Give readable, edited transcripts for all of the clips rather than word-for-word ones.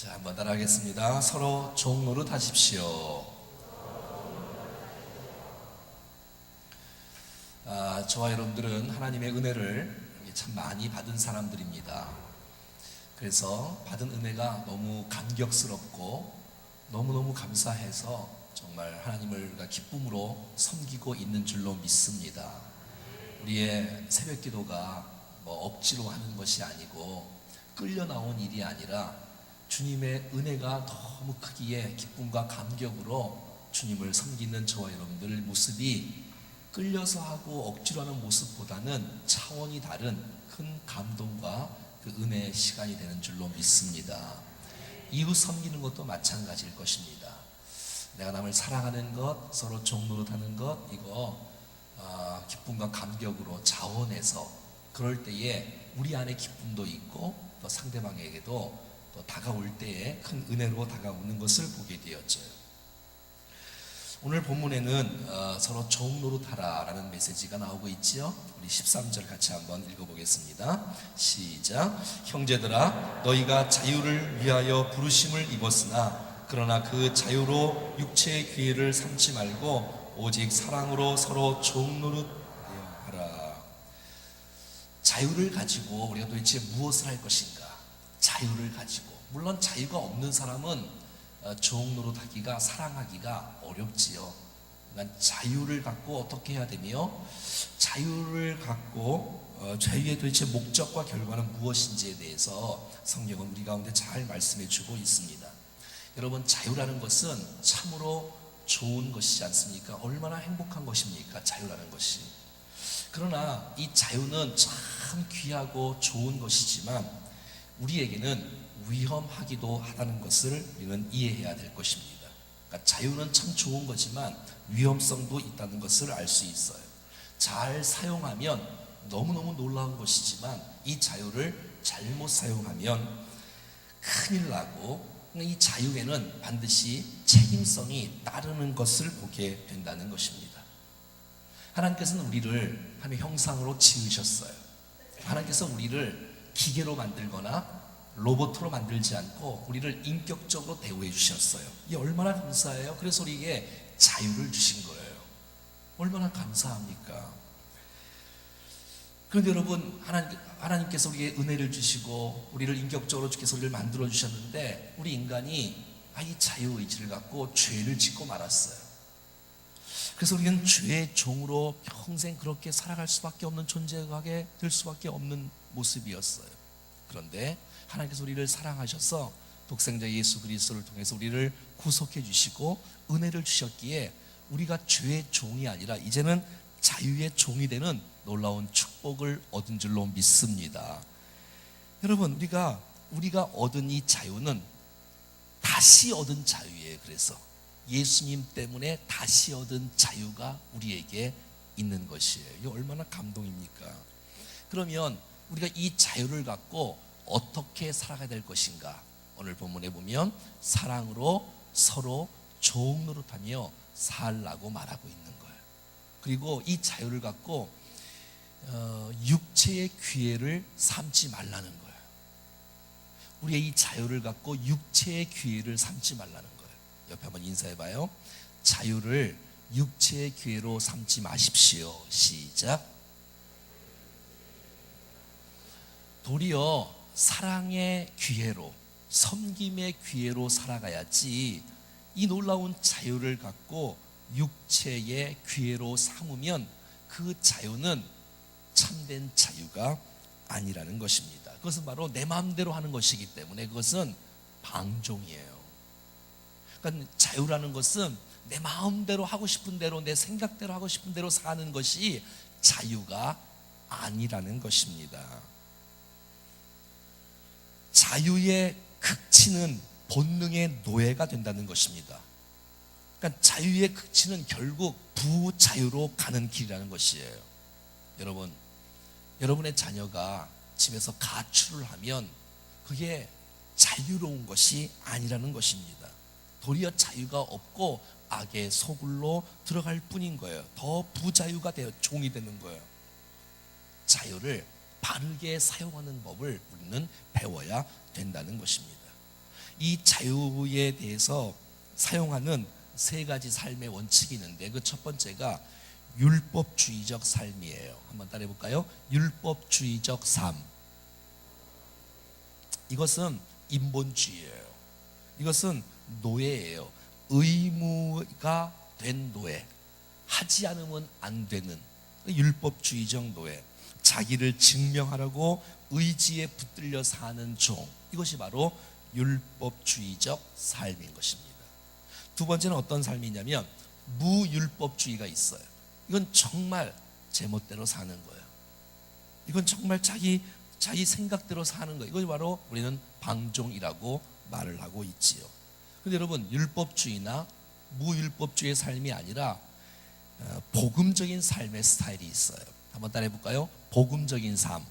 자, 한번 따라하겠습니다. 서로 종 노릇하십시오. 저와 여러분들은 하나님의 은혜를 참 많이 받은 사람들입니다. 그래서 받은 은혜가 너무 감격스럽고 너무너무 감사해서 정말 하나님을 기쁨으로 섬기고 있는 줄로 믿습니다. 우리의 새벽 기도가 억지로 하는 것이 아니고 끌려 나온 일이 아니라 주님의 은혜가 너무 크기에 기쁨과 감격으로 주님을 섬기는 저와 여러분들 모습이 끌려서 하고 억지로 하는 모습보다는 차원이 다른 큰 감동과 그 은혜의 시간이 되는 줄로 믿습니다. 이웃 섬기는 것도 마찬가지일 것입니다. 내가 남을 사랑하는 것, 서로 종노릇하는 것, 이거 기쁨과 감격으로 자원해서 그럴 때에 우리 안에 기쁨도 있고 또 상대방에게도 또 다가올 때에 큰 은혜로 다가오는 것을 보게 되었죠. 오늘 본문에는 서로 종노릇하라 라는 메시지가 나오고 있지요. 우리 13절 같이 한번 읽어보겠습니다. 시작. 형제들아, 너희가 자유를 위하여 부르심을 입었으나 그러나 그 자유로 육체의 기회를 삼지 말고 오직 사랑으로 서로 종노릇하여 하라. 자유를 가지고 우리가 도대체 무엇을 할 것인가? 자유를 가지고, 물론 자유가 없는 사람은 종노릇하기가, 사랑하기가 어렵지요. 그러니까 자유를 갖고 어떻게 해야 되며, 자유를 갖고 자유의 도대체 목적과 결과는 무엇인지에 대해서 성경은 우리 가운데 잘 말씀해 주고 있습니다. 여러분, 자유라는 것은 참으로 좋은 것이지 않습니까? 얼마나 행복한 것입니까? 자유라는 것이. 그러나 이 자유는 참 귀하고 좋은 것이지만 우리에게는 위험하기도 하다는 것을 우리는 이해해야 될 것입니다. 그러니까 자유는 참 좋은 거지만 위험성도 있다는 것을 알 수 있어요. 잘 사용하면 너무너무 놀라운 것이지만 이 자유를 잘못 사용하면 큰일 나고, 이 자유에는 반드시 책임성이 따르는 것을 보게 된다는 것입니다. 하나님께서는 우리를 하나님의 형상으로 지으셨어요. 하나님께서 우리를 기계로 만들거나 로봇으로 만들지 않고 우리를 인격적으로 대우해 주셨어요. 이게 얼마나 감사해요. 그래서 우리에게 자유를 주신 거예요. 얼마나 감사합니까? 그런데 여러분, 하나님께서 우리에게 은혜를 주시고 우리를 인격적으로 주께서 우리를 만들어 주셨는데 우리 인간이 이 자유의지를 갖고 죄를 짓고 말았어요. 그래서 우리는 죄의 종으로 평생 그렇게 살아갈 수밖에 없는, 존재하게 될 수밖에 없는 모습이었어요. 그런데 하나님께서 우리를 사랑하셔서 독생자 예수 그리스도를 통해서 우리를 구속해 주시고 은혜를 주셨기에 우리가 죄의 종이 아니라 이제는 자유의 종이 되는 놀라운 축복을 얻은 줄로 믿습니다. 여러분, 우리가 얻은 이 자유는 다시 얻은 자유예요. 그래서 예수님 때문에 다시 얻은 자유가 우리에게 있는 것이에요. 이게 얼마나 감동입니까? 그러면 우리가 이 자유를 갖고 어떻게 살아가야 될 것인가? 오늘 본문에 보면 사랑으로 서로 종노릇하며 살라고 말하고 있는 거예요. 그리고 이 자유를 갖고 육체의 기회를 삼지 말라는 거예요. 우리의 이 자유를 갖고 육체의 기회를 삼지 말라는 거예요. 옆에 한번 인사해봐요. 자유를 육체의 기회로 삼지 마십시오. 시작. 도리어 사랑의 기회로, 섬김의 기회로 살아가야지 이 놀라운 자유를 갖고 육체의 기회로 삼으면 그 자유는 참된 자유가 아니라는 것입니다. 그것은 바로 내 마음대로 하는 것이기 때문에 그것은 방종이에요. 그러니까 자유라는 것은 내 마음대로 하고 싶은 대로, 내 생각대로 하고 싶은 대로 사는 것이 자유가 아니라는 것입니다. 자유의 극치는 본능의 노예가 된다는 것입니다. 그러니까 자유의 극치는 결국 부자유로 가는 길이라는 것이에요. 여러분, 여러분의 자녀가 집에서 가출을 하면 그게 자유로운 것이 아니라는 것입니다. 도리어 자유가 없고 악의 소굴로 들어갈 뿐인 거예요. 더 부자유가 되어 종이 되는 거예요. 자유를 바르게 사용하는 법을 우리는 배워야 된다는 것입니다. 이 자유에 대해서 사용하는 세 가지 삶의 원칙이 있는데 그 첫 번째가 율법주의적 삶이에요. 한번 따라해 볼까요? 율법주의적 삶. 이것은 인본주의예요. 이것은 노예예요. 의무가 된 노예. 하지 않으면 안 되는 율법주의적 노예. 자기를 증명하려고 의지에 붙들려 사는 종. 이것이 바로 율법주의적 삶인 것입니다. 두 번째는 어떤 삶이냐면 무율법주의가 있어요. 이건 정말 제멋대로 사는 거예요. 이건 정말 자기 생각대로 사는 거예요. 이걸 바로 우리는 방종이라고 말을 하고 있지요. 그런데 여러분, 율법주의나 무율법주의의 삶이 아니라 복음적인 삶의 스타일이 있어요. 한번 따라해 볼까요? 복음적인 삶.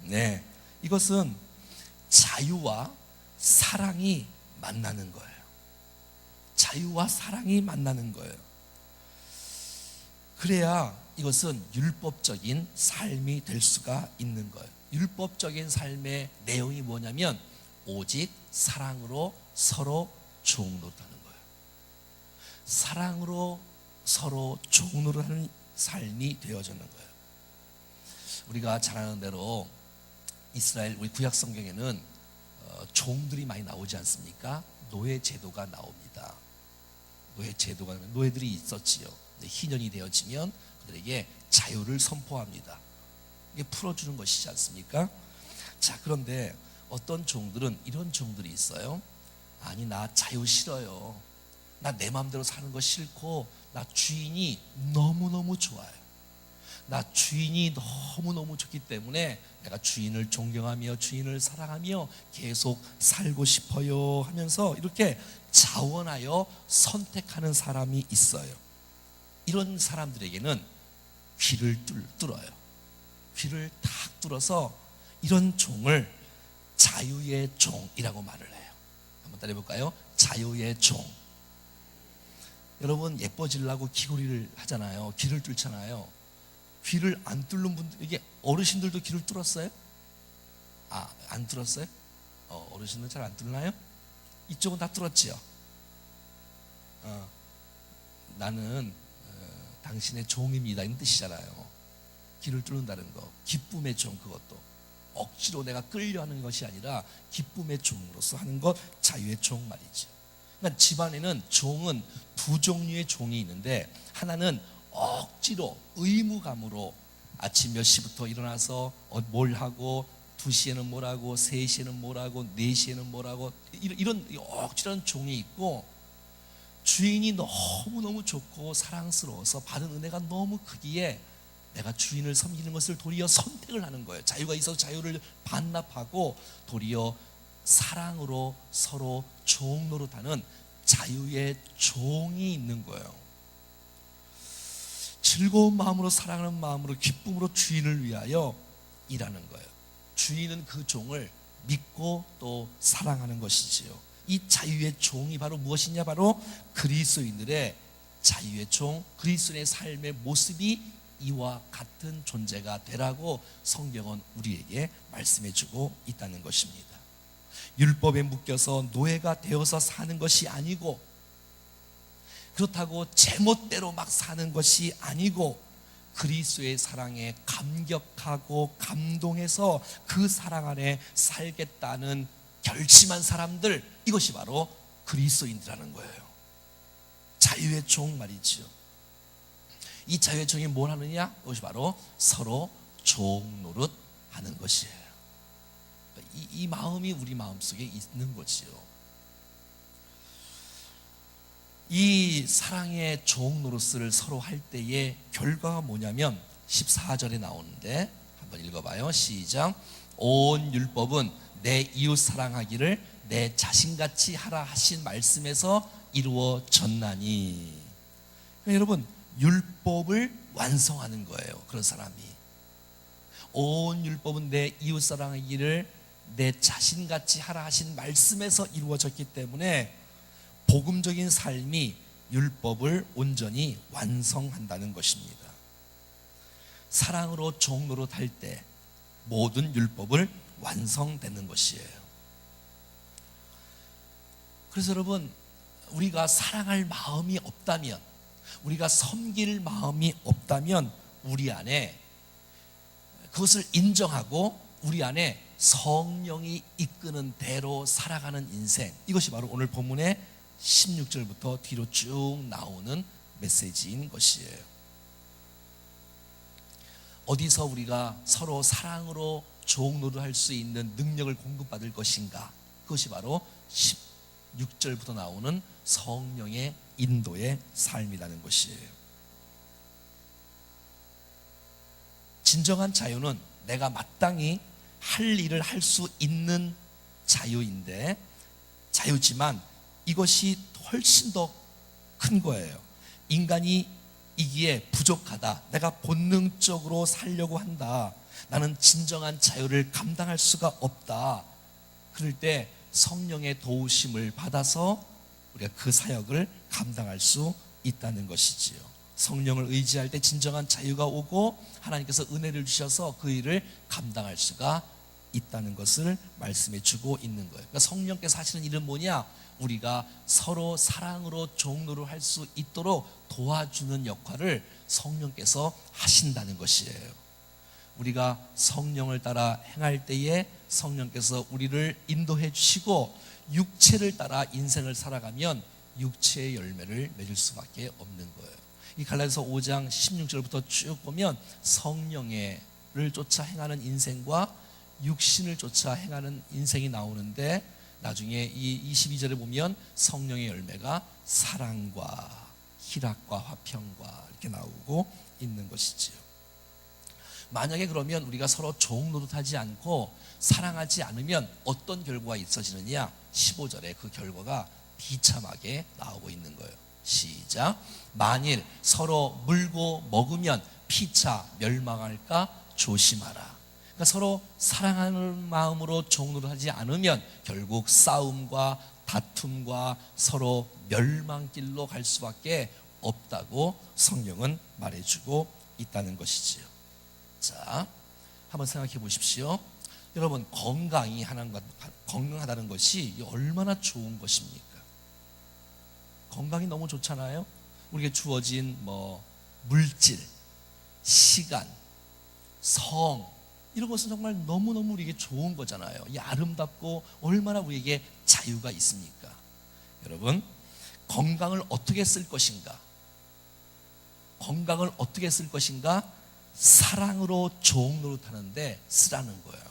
네, 이것은 자유와 사랑이 만나는 거예요. 자유와 사랑이 만나는 거예요. 그래야 이것은 율법적인 삶이 될 수가 있는 거예요. 율법적인 삶의 내용이 뭐냐면 오직 사랑으로 서로 종노릇하는 거예요. 사랑으로 서로 종노릇하는 삶이 되어지는 거예요. 우리가 잘 아는 대로 이스라엘 우리 구약 성경에는 종들이 많이 나오지 않습니까? 노예 제도가 나옵니다. 노예들이 있었지요. 희년이 되어지면 그들에게 자유를 선포합니다. 이게 풀어주는 것이지 않습니까? 자, 그런데 어떤 종들은 이런 종들이 있어요. 아니, 나 자유 싫어요. 나 내 마음대로 사는 거 싫고 나 주인이 너무너무 좋아요. 나 주인이 너무너무 좋기 때문에 내가 주인을 존경하며 주인을 사랑하며 계속 살고 싶어요 하면서 이렇게 자원하여 선택하는 사람이 있어요. 이런 사람들에게는 귀를 뚫어요. 귀를 탁 뚫어서 이런 종을 자유의 종이라고 말을 해요. 한번 따라해 볼까요? 자유의 종. 여러분, 예뻐지려고 귀걸이를 하잖아요. 귀를 뚫잖아요. 귀를 안 뚫는 분들, 이게 어르신들도 귀를 뚫었어요? 안 뚫었어요? 어르신들 잘 안 뚫나요? 이쪽은 다 뚫었지요. 나는 당신의 종입니다, 이런 뜻이잖아요. 귀를 뚫는다는 거, 기쁨의 종. 그것도 억지로 내가 끌려하는 것이 아니라 기쁨의 종으로서 하는 것, 자유의 종 말이죠. 그러니까 집안에는 종은 두 종류의 종이 있는데, 하나는 억지로 의무감으로 아침 몇 시부터 일어나서 뭘 하고 2시에는 뭘 하고 3시에는 뭘 하고 4시에는 뭘 하고 이런 억지로한 종이 있고, 주인이 너무너무 좋고 사랑스러워서 받은 은혜가 너무 크기에 내가 주인을 섬기는 것을 도리어 선택을 하는 거예요. 자유가 있어서 자유를 반납하고 도리어 사랑으로 서로 종 노릇하는 자유의 종이 있는 거예요. 즐거운 마음으로, 사랑하는 마음으로, 기쁨으로 주인을 위하여 일하는 거예요. 주인은 그 종을 믿고 또 사랑하는 것이지요. 이 자유의 종이 바로 무엇이냐? 바로 그리스도인들의 자유의 종, 그리스도인의 삶의 모습이 이와 같은 존재가 되라고 성경은 우리에게 말씀해주고 있다는 것입니다. 율법에 묶여서 노예가 되어서 사는 것이 아니고, 그렇다고 제멋대로 막 사는 것이 아니고, 그리스도의 사랑에 감격하고 감동해서 그 사랑 안에 살겠다는 결심한 사람들, 이것이 바로 그리스도인들이라는 거예요. 자유의 종 말이죠. 이 자유의 종이 뭘 하느냐? 그것이 바로 서로 종 노릇하는 것이에요. 이 마음이 우리 마음속에 있는 거지요. 이 사랑의 종 노릇을 서로 할 때의 결과가 뭐냐면 14절에 나오는데 한번 읽어봐요. 시작. 온 율법은 내 이웃 사랑하기를 내 자신같이 하라 하신 말씀에서 이루어졌나니. 그러니까 여러분, 율법을 완성하는 거예요. 그런 사람이. 온 율법은 내 이웃 사랑하기를 내 자신같이 하라 하신 말씀에서 이루어졌기 때문에 복음적인 삶이 율법을 온전히 완성한다는 것입니다. 사랑으로 종 노릇할 때 모든 율법을 완성되는 것이에요. 그래서 여러분, 우리가 사랑할 마음이 없다면, 우리가 섬길 마음이 없다면 우리 안에 그것을 인정하고 우리 안에 성령이 이끄는 대로 살아가는 인생, 이것이 바로 오늘 본문의 16절부터 뒤로 쭉 나오는 메시지인 것이에요. 어디서 우리가 서로 사랑으로 종노릇할 수 있는 능력을 공급받을 것인가? 그것이 바로 16절부터 나오는 성령의 인도의 삶이라는 것이에요. 진정한 자유는 내가 마땅히 할 일을 할 수 있는 자유지만 이것이 훨씬 더 큰 거예요. 인간이 이기에 부족하다, 내가 본능적으로 살려고 한다, 나는 진정한 자유를 감당할 수가 없다, 그럴 때 성령의 도우심을 받아서 우리가 그 사역을 감당할 수 있다는 것이지요. 성령을 의지할 때 진정한 자유가 오고 하나님께서 은혜를 주셔서 그 일을 감당할 수가 있다는 것을 말씀해 주고 있는 거예요. 그러니까 성령께서 하시는 일은 뭐냐? 우리가 서로 사랑으로 종노릇 할 수 있도록 도와주는 역할을 성령께서 하신다는 것이에요. 우리가 성령을 따라 행할 때에 성령께서 우리를 인도해 주시고 육체를 따라 인생을 살아가면 육체의 열매를 맺을 수밖에 없는 거예요. 이 갈라디아서 5장 16절부터 쭉 보면 성령을 쫓아 행하는 인생과 육신을 쫓아 행하는 인생이 나오는데, 나중에 이 22절에 보면 성령의 열매가 사랑과 희락과 화평과 이렇게 나오고 있는 것이지요. 만약에 그러면 우리가 서로 종노릇하지 않고 사랑하지 않으면 어떤 결과가 있어지느냐? 15절에 그 결과가 비참하게 나오고 있는 거예요. 시작. 만일 서로 물고 먹으면 피차 멸망할까 조심하라. 그러니까 서로 사랑하는 마음으로 종노릇하지 않으면 결국 싸움과 다툼과 서로 멸망길로 갈 수밖에 없다고 성경은 말해주고 있다는 것이지요. 자, 한번 생각해 보십시오. 여러분, 건강하다는 것이 얼마나 좋은 것입니까? 건강이 너무 좋잖아요. 우리에게 주어진 물질, 시간, 성, 이런 것은 정말 너무너무 우리에게 좋은 거잖아요. 이 아름답고 얼마나 우리에게 자유가 있습니까? 여러분, 건강을 어떻게 쓸 것인가? 건강을 어떻게 쓸 것인가? 사랑으로 종노릇하는데 쓰라는 거예요.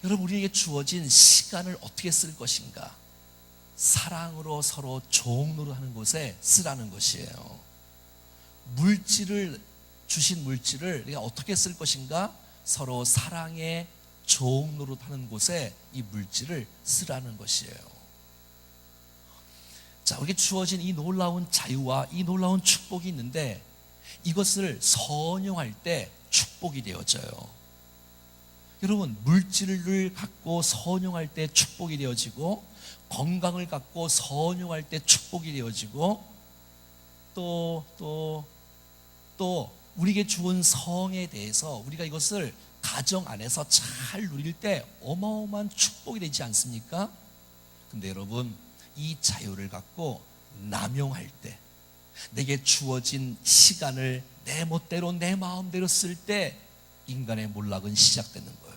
여러분, 우리에게 주어진 시간을 어떻게 쓸 것인가? 사랑으로 서로 종노릇하는 곳에 쓰라는 것이에요. 주신 물질을 우리가 어떻게 쓸 것인가? 서로 사랑의 종노릇하는 곳에 이 물질을 쓰라는 것이에요. 자, 우리에게 주어진 이 놀라운 자유와 이 놀라운 축복이 있는데 이것을 선용할 때 축복이 되어져요. 여러분, 물질을 갖고 선용할 때 축복이 되어지고, 건강을 갖고 선용할 때 축복이 되어지고, 또 우리에게 주은 성에 대해서 우리가 이것을 가정 안에서 잘 누릴 때 어마어마한 축복이 되지 않습니까? 근데 여러분, 이 자유를 갖고 남용할 때, 내게 주어진 시간을 내 멋대로 내 마음대로 쓸 때 인간의 몰락은 시작되는 거예요.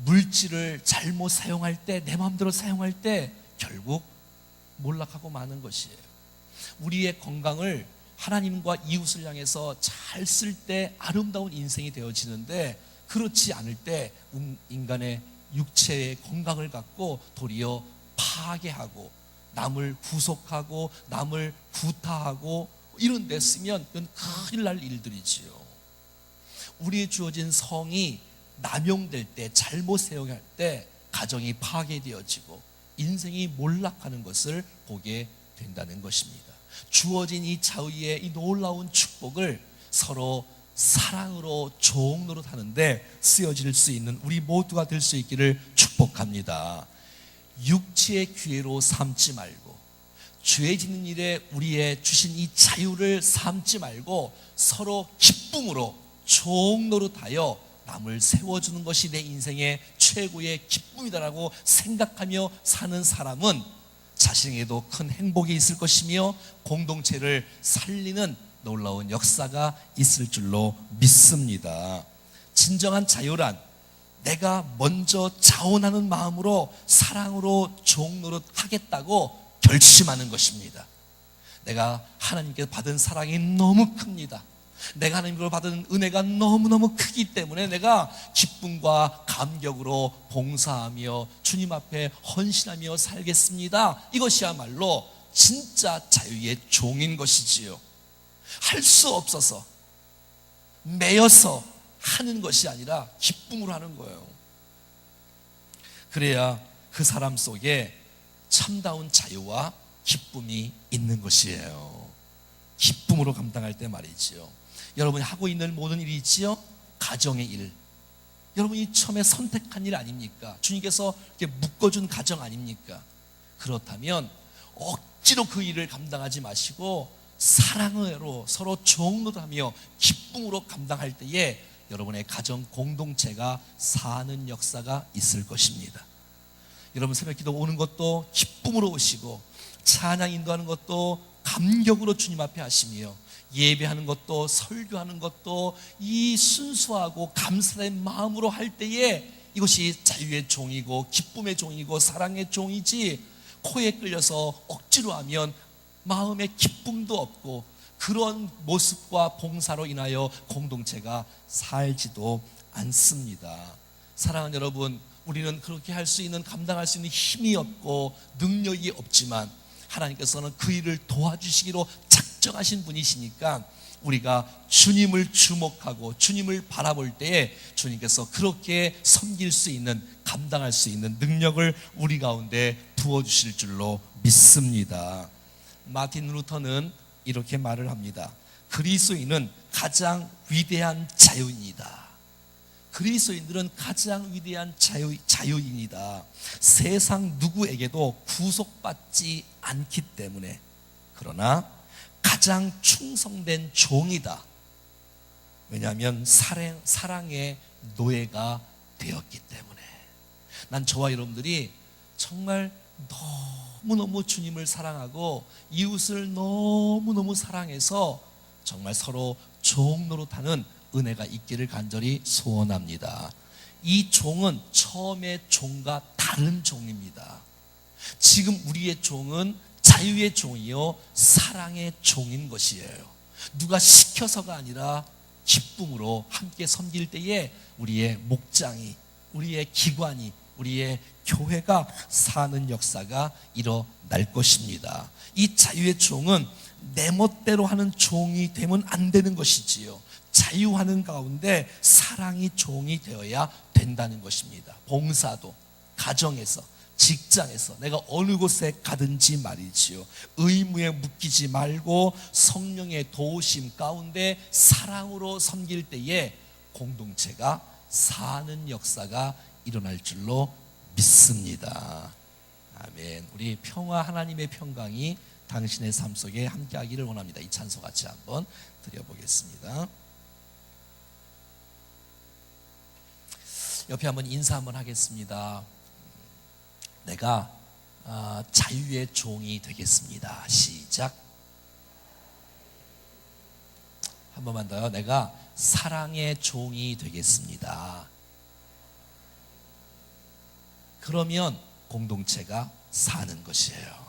물질을 잘못 사용할 때, 내 마음대로 사용할 때 결국 몰락하고 마는 것이에요. 우리의 건강을 하나님과 이웃을 향해서 잘 쓸 때 아름다운 인생이 되어지는데, 그렇지 않을 때 인간의 육체의 건강을 갖고 도리어 파괴하고 남을 구속하고 남을 구타하고 이런 데 쓰면 그건 큰일 날 일들이지요. 우리의 주어진 성이 남용될 때, 잘못 사용할 때 가정이 파괴되어지고 인생이 몰락하는 것을 보게 된다는 것입니다. 주어진 이 자유의 이 놀라운 축복을 서로 사랑으로 종노릇하는데 쓰여질 수 있는 우리 모두가 될 수 있기를 축복합니다. 육체의 기회로 삼지 말고, 죄 짓는 일에 우리의 주신 이 자유를 삼지 말고 서로 기쁨으로 종노릇하여 남을 세워주는 것이 내 인생의 최고의 기쁨이다라고 생각하며 사는 사람은 자신에게도 큰 행복이 있을 것이며 공동체를 살리는 놀라운 역사가 있을 줄로 믿습니다. 진정한 자유란 내가 먼저 자원하는 마음으로 사랑으로 종 노릇하겠다고 결심하는 것입니다. 내가 하나님께서 받은 사랑이 너무 큽니다. 내가 하나님으로 받은 은혜가 너무너무 크기 때문에 내가 기쁨과 감격으로 봉사하며 주님 앞에 헌신하며 살겠습니다. 이것이야말로 진짜 자유의 종인 것이지요. 할 수 없어서 매여서 하는 것이 아니라 기쁨으로 하는 거예요. 그래야 그 사람 속에 참다운 자유와 기쁨이 있는 것이에요. 기쁨으로 감당할 때 말이지요. 여러분이 하고 있는 모든 일이 있지요. 가정의 일, 여러분이 처음에 선택한 일 아닙니까? 주님께서 이렇게 묶어준 가정 아닙니까? 그렇다면 억지로 그 일을 감당하지 마시고 사랑으로 서로 종노릇하며 기쁨으로 감당할 때에 여러분의 가정 공동체가 사는 역사가 있을 것입니다. 여러분 새벽 기도 오는 것도 기쁨으로 오시고 찬양 인도하는 것도 감격으로 주님 앞에 하시며 예배하는 것도 설교하는 것도 이 순수하고 감사된 마음으로 할 때에 이것이 자유의 종이고 기쁨의 종이고 사랑의 종이지, 코에 끌려서 억지로 하면 마음에 기쁨도 없고 그런 모습과 봉사로 인하여 공동체가 살지도 않습니다. 사랑하는 여러분, 우리는 그렇게 할 수 있는, 감당할 수 있는 힘이 없고 능력이 없지만 하나님께서는 그 일을 도와주시기로 작정하신 분이시니까 우리가 주님을 주목하고 주님을 바라볼 때에 주님께서 그렇게 섬길 수 있는, 감당할 수 있는 능력을 우리 가운데 부어주실 줄로 믿습니다. 마틴 루터는 이렇게 말을 합니다. 그리스도인은 가장 위대한 자유인이다. 그리스도인들은 가장 위대한 자유인이다. 세상 누구에게도 구속받지 않기 때문에. 그러나 가장 충성된 종이다. 왜냐하면 사랑의 노예가 되었기 때문에. 난 저와 여러분들이 정말 너무너무 주님을 사랑하고 이웃을 너무너무 사랑해서 정말 서로 종 노릇하는 은혜가 있기를 간절히 소원합니다. 이 종은 처음의 종과 다른 종입니다. 지금 우리의 종은 자유의 종이요 사랑의 종인 것이에요. 누가 시켜서가 아니라 기쁨으로 함께 섬길 때에 우리의 목장이, 우리의 기관이, 우리의 교회가 사는 역사가 일어날 것입니다. 이 자유의 종은 내 멋대로 하는 종이 되면 안 되는 것이지요. 자유하는 가운데 사랑이 종이 되어야 된다는 것입니다. 봉사도, 가정에서, 직장에서, 내가 어느 곳에 가든지 말이지요. 의무에 묶이지 말고 성령의 도우심 가운데 사랑으로 섬길 때에 공동체가 사는 역사가 일어날 줄로 믿습니다. 아멘. 우리 평화, 하나님의 평강이 당신의 삶 속에 함께하기를 원합니다. 이 찬송 같이 한번 드려보겠습니다. 옆에 한번 인사 한번 하겠습니다. 내가 자유의 종이 되겠습니다. 시작. 한 번만 더요. 내가 사랑의 종이 되겠습니다. 그러면 공동체가 사는 것이에요.